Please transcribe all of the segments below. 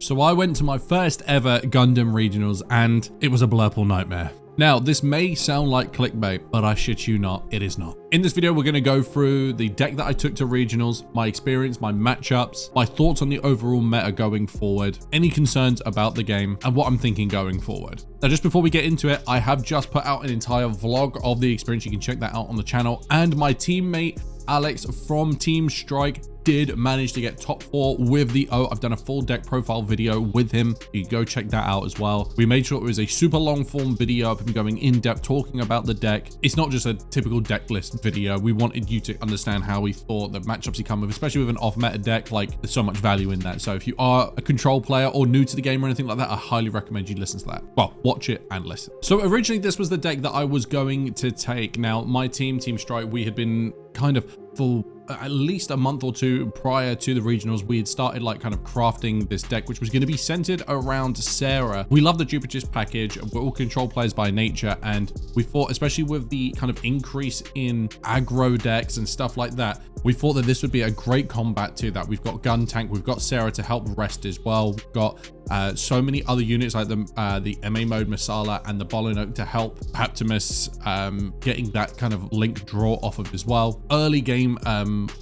So I went to my first ever Gundam Regionals and it was a Blurple nightmare. Now, this may sound like clickbait, but I shit you not, it is not. In this video, we're going to go through the deck that I took to regionals, my experience, my matchups, my thoughts on the overall meta going forward, any concerns about the game, and what I'm thinking going forward. Now, just before we get into it, I have just put out an entire vlog of the experience. You can check that out on the channel. And my teammate, Alex from Team Strike, did manage to get top 4 with the O. I've done a full deck profile video with him. You can go check that out as well. We made sure it was a super long form video of him going in depth, talking about the deck. It's not just a typical deck list video. We wanted you to understand how we thought the matchups he come with, especially with an off meta deck. Like, there's so much value in that. So if you are a control player or new to the game or anything like that, I highly recommend you listen to that. Well, watch it and listen. So originally this was the deck that I was going to take. Now my Team Strike, we had been kind of for at least a month or two prior to the regionals, we had started like kind of crafting this deck, which was going to be centered around Sarah. We love the Duplicates package. We're all control players by nature, and we thought, especially with the kind of increase in aggro decks and stuff like that, we thought that this would be a great combat to that. We've got Gun Tank, we've got Sarah to help rest as well. We've got so many other units like the MA mode Masala and the Bolinoak to help Optimus getting that kind of link draw off of as well. Early game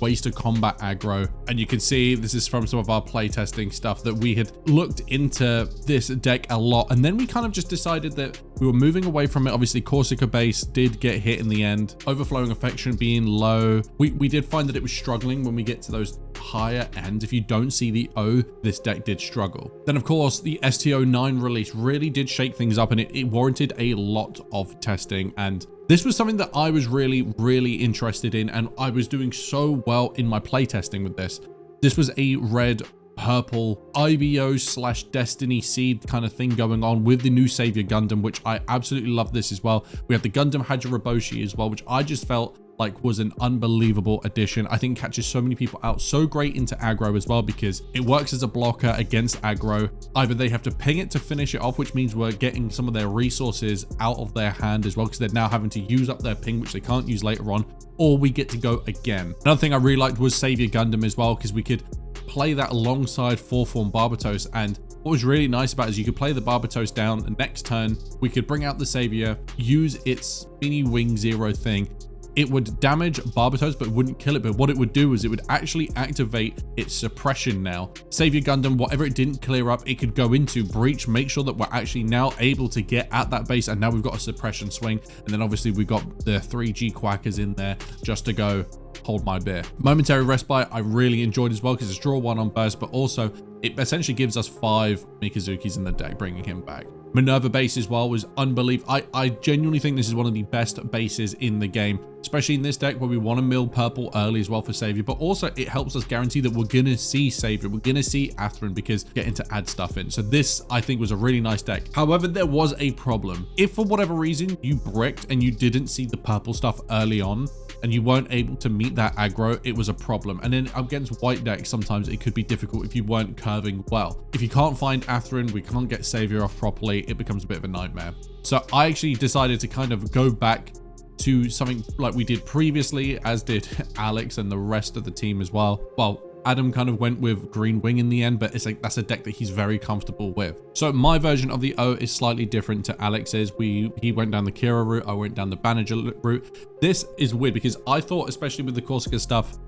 ways to combat aggro, and you can see this is from some of our playtesting stuff that we had looked into this deck a lot, and then we kind of just decided that we were moving away from it. Obviously Corsica base did get hit in the end, Overflowing Affection being low. We did find that it was struggling when we get to those higher ends. If you don't see the O, this deck did struggle. Then of course the STO9 release really did shake things up, and it warranted a lot of testing, and this was something that I was really interested in, and I was doing so well in my playtesting with this. This was a red purple IBO / Destiny Seed kind of thing going on with the new Savior Gundam, which I absolutely love this as well. We have the Gundam Hajiraboshi as well, which I just felt like was an unbelievable addition. I think catches so many people out, so great into aggro as well, because it works as a blocker against aggro. Either they have to ping it to finish it off, which means we're getting some of their resources out of their hand as well, because they're now having to use up their ping, which they can't use later on, or we get to go again. Another thing I really liked was Savior Gundam as well, because we could play that alongside 4-form Barbatos, and what was really nice about it is you could play the Barbatos down, the next turn we could bring out the Savior, use its mini wing 0 thing. It would damage Barbatos but wouldn't kill it, but what it would do is it would actually activate its suppression now. Savior Gundam, whatever it didn't clear up, it could go into breach, make sure that we're actually now able to get at that base, and now we've got a suppression swing, and then obviously we've got the 3G quackers in there just to go hold my beer. Momentary Respite I really enjoyed as well, because it's draw 1 on burst, but also it essentially gives us 5 Mikazukis in the deck, bringing him back. Minerva base as well was unbelievable. I genuinely think this is one of the best bases in the game, especially in this deck where we want to mill purple early as well for Savior, but also it helps us guarantee that we're going to see Savior, we're going to see Atherin, because getting to add stuff in. So this, I think, was a really nice deck. However, there was a problem. If for whatever reason you bricked and you didn't see the purple stuff early on, and you weren't able to meet that aggro, it was a problem. And then against white decks, sometimes it could be difficult if you weren't curving well. If you can't find Atherin, we can't get Savior off properly, it becomes a bit of a nightmare. So I actually decided to kind of go back to something like we did previously, as did Alex and the rest of the team as well. Well, Adam kind of went with Green Wing in the end, but it's like that's a deck that he's very comfortable with. So my version of the O is slightly different to Alex's. He went down the Kira route, I went down the Banner route. This is weird because I thought, especially with the Corsica stuff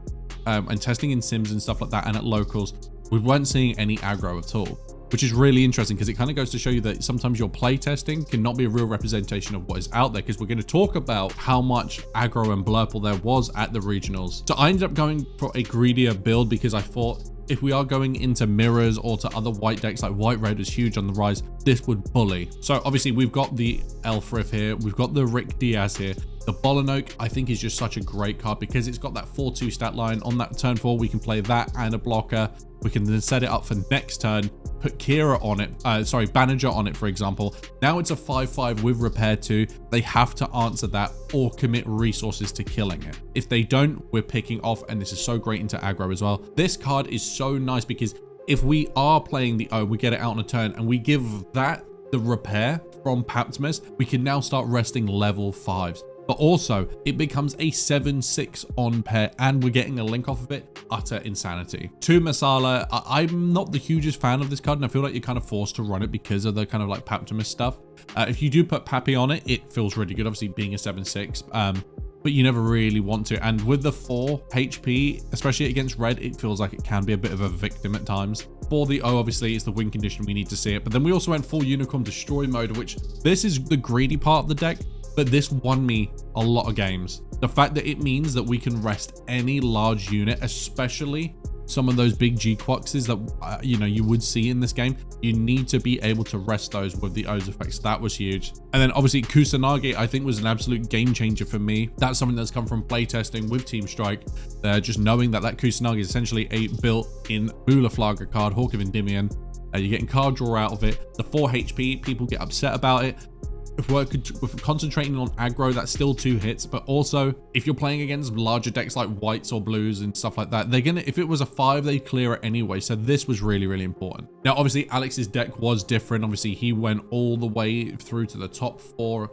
and testing in sims and stuff like that and at locals, we weren't seeing any aggro at all, which is really interesting because it kind of goes to show you that sometimes your play testing cannot be a real representation of what is out there, because we're going to talk about how much aggro and blurple there was at the regionals. So I ended up going for a greedier build because I thought if we are going into mirrors or to other white decks, like white red is huge on the rise, this would bully. So obviously we've got the Elfrith here, we've got the Rick Diaz here. The Bolinoak, I think, is just such a great card because it's got that 4-2 stat line. On that turn 4, we can play that and a blocker. We can then set it up for next turn, put Kira on it, Banner on it, for example. Now it's a 5-5 with repair 2. They have to answer that or commit resources to killing it. If they don't, we're picking off, and this is so great into aggro as well. This card is so nice because if we are playing the O, we get it out on a turn, and we give that the repair from Paptimus, we can now start resting level 5s. but also it becomes a 7-6 on pair, and we're getting a link off of it. Utter insanity. 2 Masala, I'm not the hugest fan of this card, and I feel like you're kind of forced to run it because of the kind of like Paptimus stuff. If you do put Pappy on it, it feels really good, obviously being a 7-6. But you never really want to. And with the 4 HP, especially against red, it feels like it can be a bit of a victim at times. For the O, obviously, it's the win condition. We need to see it. But then we also went full Unicorn Destroy mode, which this is the greedy part of the deck, but this won me a lot of games. The fact that it means that we can rest any large unit, especially some of those big G-Quuxes that, you know, you would see in this game. You need to be able to rest those with the O's effects. That was huge. And then obviously Kusanagi, I think, was an absolute game changer for me. That's something that's come from playtesting with Team Strike. Just knowing that Kusanagi is essentially a built-in Bulaflaga card, Hawk of Endymion. You're getting card draw out of it. The 4 HP, people get upset about it. If we're concentrating on aggro, that's still 2 hits, but also if you're playing against larger decks like whites or blues and stuff like that, they're gonna, if it was a 5, they clear it anyway. So this was really, really important. Now, obviously Alex's deck was different. Obviously he went all the way through to the top 4,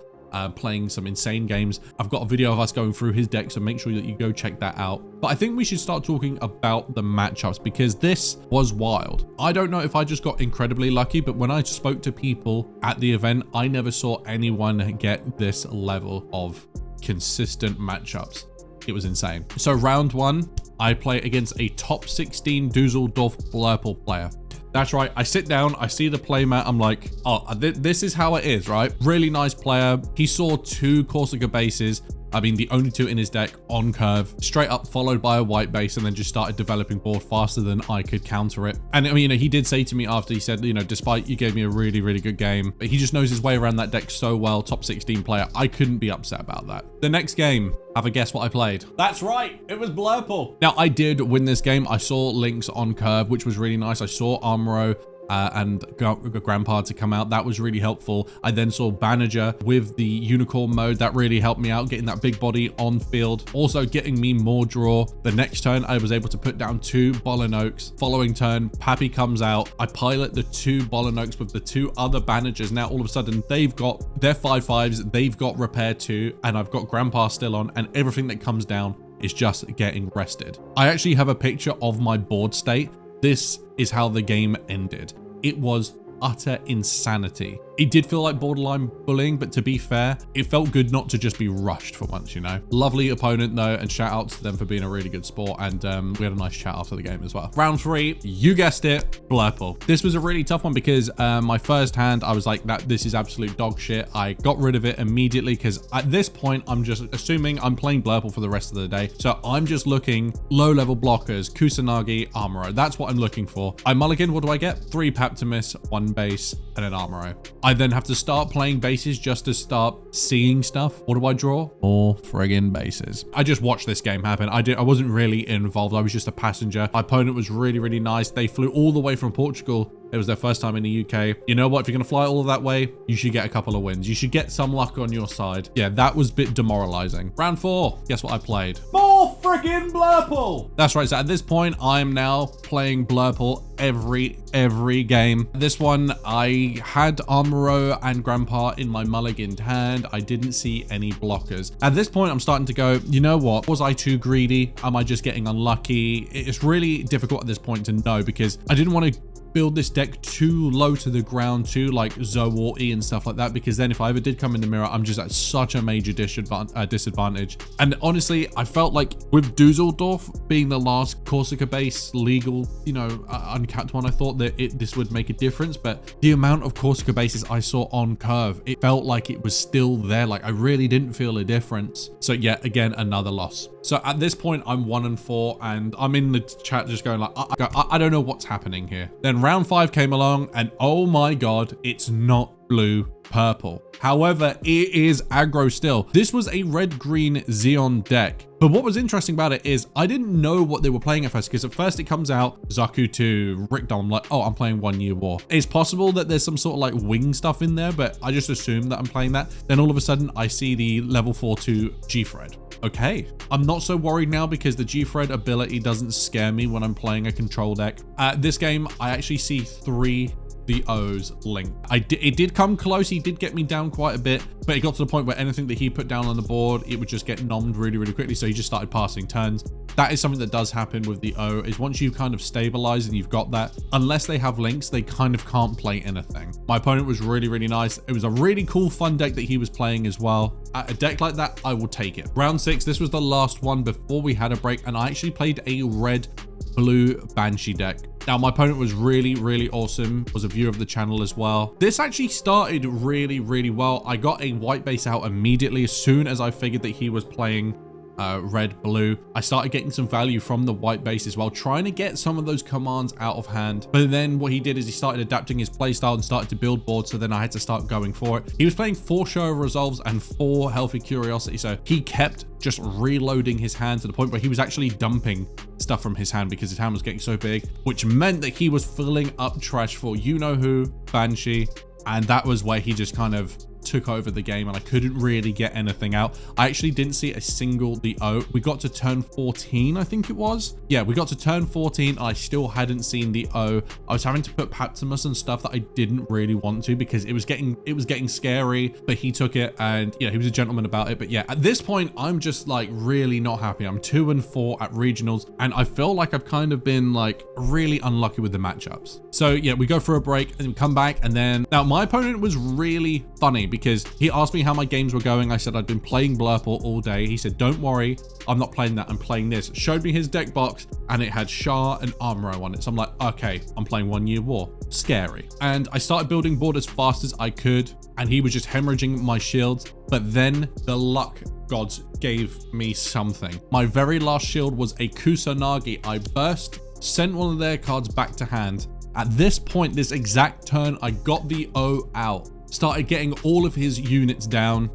playing some insane games. I've got a video of us going through his deck, so make sure that you go check that out. But I think we should start talking about the matchups, because this was wild. I don't know if I just got incredibly lucky, but when I spoke to people at the event, I never saw anyone get this level of consistent matchups. It was insane. So round 1, I play against a top 16 Dusseldorf Blurple player. That's right, I sit down, I see the playmat, I'm like, oh, this is how it is, right? Really nice player. He saw 2 Corsica bases, I mean, the only 2 in his deck on curve, straight up followed by a white base, and then just started developing board faster than I could counter it. And I mean, you know, he did say to me after, he said, you know, despite you gave me a really, really good game, but he just knows his way around that deck so well, top 16 player. I couldn't be upset about that. The next game, have a guess what I played? That's right, it was Blurple. Now, I did win this game. I saw links on curve, which was really nice. I saw Armoro and Grandpa to come out. That was really helpful. I then saw Banager with the unicorn mode. That really helped me out, getting that big body on field. Also getting me more draw. The next turn, I was able to put down 2 Bolinoaks. Following turn, Pappy comes out. I pilot the 2 Bolinoaks with the 2 other Banagers. Now, all of a sudden, they've got their 5/5s. They've got repair 2, and I've got Grandpa still on, and everything that comes down is just getting rested. I actually have a picture of my board state. This is how the game ended. It was utter insanity. It did feel like borderline bullying, but to be fair, it felt good not to just be rushed for once, you know. Lovely opponent though, and shout out to them for being a really good sport, and we had a nice chat after the game as well. Round 3, you guessed it, Blurple. This was a really tough one because my first hand, I was like, this is absolute dog shit. I got rid of it immediately because at this point, I'm just assuming I'm playing Blurple for the rest of the day. So I'm just looking low-level blockers, Kusanagi, Armoro. That's what I'm looking for. I mulligan, what do I get? 3 Paptimus, 1 base, and an Armoro. I then have to start playing bases just to start seeing stuff. What do I draw? More friggin' bases. I just watched this game happen. I wasn't really involved. I was just a passenger. My opponent was really, really nice. They flew all the way from Portugal. It was their first time in the UK. You know what? If you're going to fly all of that way, you should get a couple of wins. You should get some luck on your side. Yeah, that was a bit demoralizing. Round 4. Guess what I played? More friggin' Blurple. That's right. So at this point, I am now playing Blurple every game. This one, I had Armoro and Grandpa in my mulliganed hand. I didn't see any blockers. At this point, I'm starting to go, you know what? Was I too greedy? Am I just getting unlucky? It's really difficult at this point to know because I didn't want to build this deck too low to the ground, too like Zoe or E and stuff like that, because then if I ever did come in the mirror, I'm just at such a major disadvantage. And honestly, I felt like with Dusseldorf being the last Corsica base legal, you know, uncapped one, I thought that this would make a difference, but the amount of Corsica bases I saw on curve, it felt like it was still there. Like I really didn't feel a difference. So yeah, again, another loss. So at this point, I'm 1-4, and I'm in the chat just going like, I don't know what's happening here. Then round 5 came along, and oh my god, it's not blue purple. However, it is aggro still. This was a red-green Xeon deck. But what was interesting about it is I didn't know what they were playing at first, because at first it comes out Zaku to Rickdom. I'm like, oh, I'm playing 1 Year War. It's possible that there's some sort of like wing stuff in there, but I just assumed that I'm playing that. Then all of a sudden I see the level 4-2 G-Fred. Okay, I'm not so worried now because the G-Fred ability doesn't scare me when I'm playing a control deck. This game, I actually see 3 the O's Link. It did come close. He did get me down quite a bit, but it got to the point where anything that he put down on the board, it would just get nommed really, really quickly. So he just started passing turns. That is something that does happen with the O, is once you kind of stabilize and you've got that, unless they have links, they kind of can't play anything. My opponent was really, really nice. It was a really cool, fun deck that he was playing as well. At a deck like that, I will take it. Round 6, this was the last one before we had a break, and I actually played a red blue Banshee deck. Now, my opponent was really, really awesome, was a viewer of the channel as well. This actually started really, really well. I got a white base out immediately as soon as I figured that he was playing red blue. I started getting some value from the white base as well, trying to get some of those commands out of hand. But then what he did is he started adapting his playstyle and started to build boards, so then I had to start going for it. He was playing 4 Show of Resolves and 4 Healthy Curiosity, so he kept just reloading his hand to the point where he was actually dumping stuff from his hand because his hand was getting so big, which meant that he was filling up trash for you-know-who, Banshee, and that was where he just kind of took over the game and I couldn't really get anything out. I actually didn't see a single DO. We got to turn 14, I think it was. Yeah, we got to turn 14. I still hadn't seen the O. I was having to put Paptimus and stuff that I didn't really want to because it was getting scary, but he took it and yeah, he was a gentleman about it. But yeah, at this point, I'm just like really not happy. I'm 2-4 at regionals and I feel like I've kind of been like really unlucky with the matchups. So yeah, we go for a break and we come back, and then now my opponent was really funny because he asked me how my games were going. I said I'd been playing Blurple all day. He said, don't worry, I'm not playing that, I'm playing this. Showed me his deck box and it had Shah and Armoro on it. So I'm like, okay, I'm playing 1 Year War. Scary. And I started building board as fast as I could and he was just hemorrhaging my shields. But then the luck gods gave me something. My very last shield was a Kusanagi. I burst, sent one of their cards back to hand. At this point, this exact turn, I got the O out. Started getting all of his units down.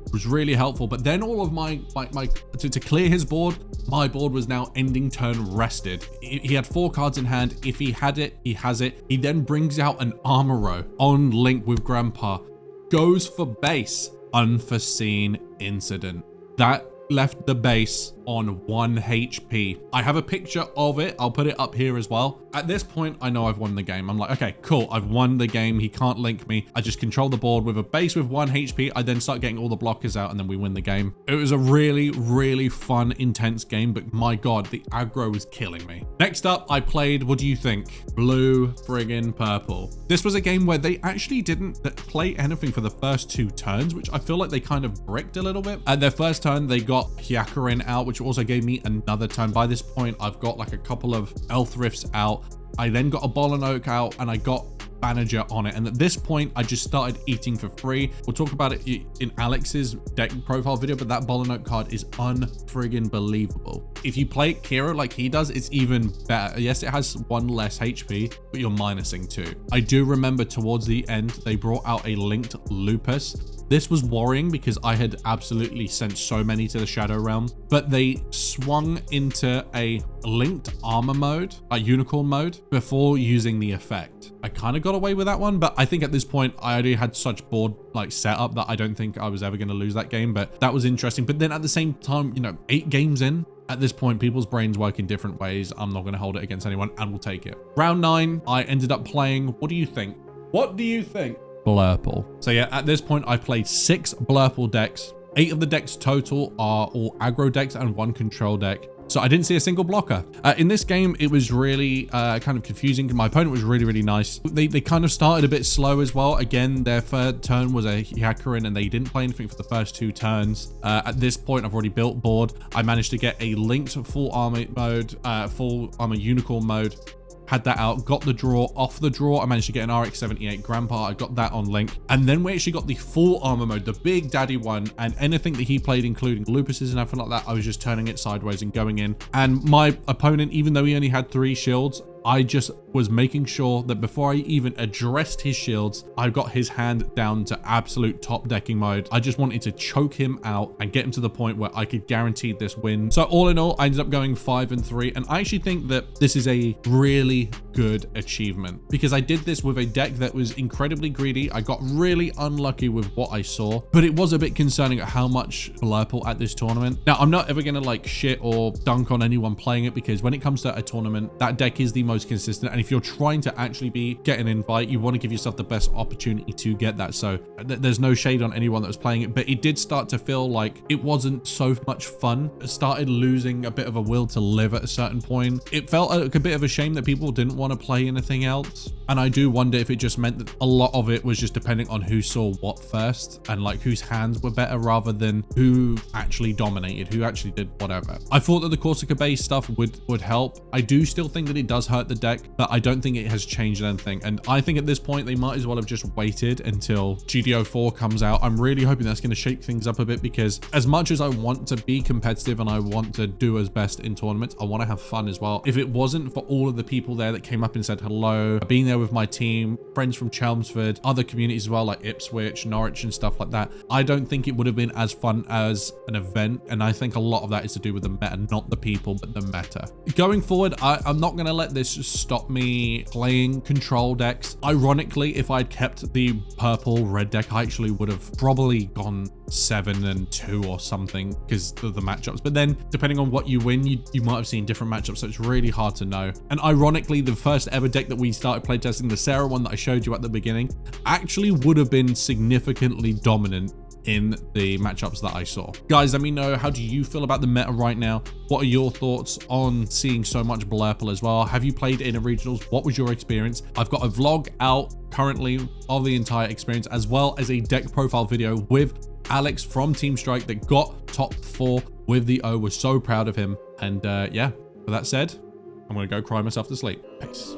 It was really helpful. But then all of to clear his board, my board was now ending turn rested. He had 4 cards in hand. If he had it, he has it. He then brings out an Armoro on link with Grandpa. Goes for base. Unforeseen incident. That left the base on 1 HP. I have a picture of it. I'll put it up here as well. At this point, I know I've won the game. I'm like, okay, cool. I've won the game. He can't link me. I just control the board with a base with 1 HP. I then start getting all the blockers out and then we win the game. It was a really, really fun, intense game, but my God, the aggro was killing me. Next up, I played, what do you think? Blue friggin' purple. This was a game where they actually didn't play anything for the first 2 turns, which I feel like they kind of bricked a little bit. At their first turn, they got Hyakurin out, which also gave me another turn. By this point, I've got like a couple of Elf Rifts out. I then got a Ball and Oak out and I got Banager on it. And at this point, I just started eating for free. We'll talk about it in Alex's deck profile video, but that Ball and Oak card is unfriggin' believable. If you play Kira like he does, it's even better. Yes, it has 1 less HP, but you're minusing 2. I do remember towards the end, they brought out a linked Lupus. This was worrying because I had absolutely sent so many to the Shadow Realm, but they swung into a linked armor mode, a unicorn mode, before using the effect. I kind of got away with that one, but I think at this point I already had such board like setup that I don't think I was ever going to lose that game, but that was interesting. But then at the same time, you know, 8 games in, at this point, people's brains work in different ways. I'm not going to hold it against anyone and we'll take it. Round 9, I ended up playing, what do you think? What do you think? Blurple. So yeah, at this point, I've played 6 Blurple decks. 8 of the decks total are all aggro decks and 1 control deck. So I didn't see a single blocker. In this game, it was really kind of confusing. My opponent was really, really nice. They kind of started a bit slow as well. Again, their third turn was a Hyakurin and they didn't play anything for the first 2 turns. At this point, I've already built board. I managed to get a linked full armor mode, full armor unicorn mode. Had that out, got the draw. Off the draw, I managed to get an RX-78 Grandpa. I got that on link. And then we actually got the full armor mode, the big daddy one, and anything that he played, including Lupuses and everything like that, I was just turning it sideways and going in. And my opponent, even though he only had 3 shields, I just was making sure that before I even addressed his shields, I got his hand down to absolute top decking mode. I just wanted to choke him out and get him to the point where I could guarantee this win. So all in all, I ended up going 5-3. And I actually think that this is a really good achievement because I did this with a deck that was incredibly greedy. I got really unlucky with what I saw, but it was a bit concerning at how much Blurple at this tournament. Now, I'm not ever going to like shit or dunk on anyone playing it because when it comes to a tournament, that deck is the most consistent. And if you're trying to actually be getting an invite, you want to give yourself the best opportunity to get that. So there's no shade on anyone that was playing it, but it did start to feel like it wasn't so much fun. It started losing a bit of a will to live at a certain point. It felt like a bit of a shame that people didn't want to play anything else. And I do wonder if it just meant that a lot of it was just depending on who saw what first and like whose hands were better rather than who actually dominated, who actually did whatever. I thought that the Corsica base stuff would help. I do still think that it does hurt the deck, but I don't think it has changed anything. And I think at this point, they might as well have just waited until GDO 4 comes out. I'm really hoping that's going to shake things up a bit, because as much as I want to be competitive and I want to do as best in tournaments, I want to have fun as well. If it wasn't for all of the people there that came up and said hello, being there with my team, friends from Chelmsford, other communities as well, like Ipswich, Norwich and stuff like that, I don't think it would have been as fun as an event. And I think a lot of that is to do with the meta, not the people, but the meta. Going forward, I'm not going to let this stop me playing control decks. Ironically, if I'd kept the purple red deck, I actually would have probably gone 7-2 or something because of the matchups. But then depending on what you win, you might have seen different matchups, so it's really hard to know. And ironically, the first ever deck that we started playtesting, the Sarah one that I showed you at the beginning, actually would have been significantly dominant in the matchups that I saw. Guys, let me know, how do you feel about the meta right now? What are your thoughts on seeing so much Blurple as well? Have you played in a regionals? What was your experience? I've got a vlog out currently of the entire experience, as well as a deck profile video with Alex from Team Strike that got top 4 with the O. We're so proud of him. And yeah, with that said, I'm gonna go cry myself to sleep. Peace.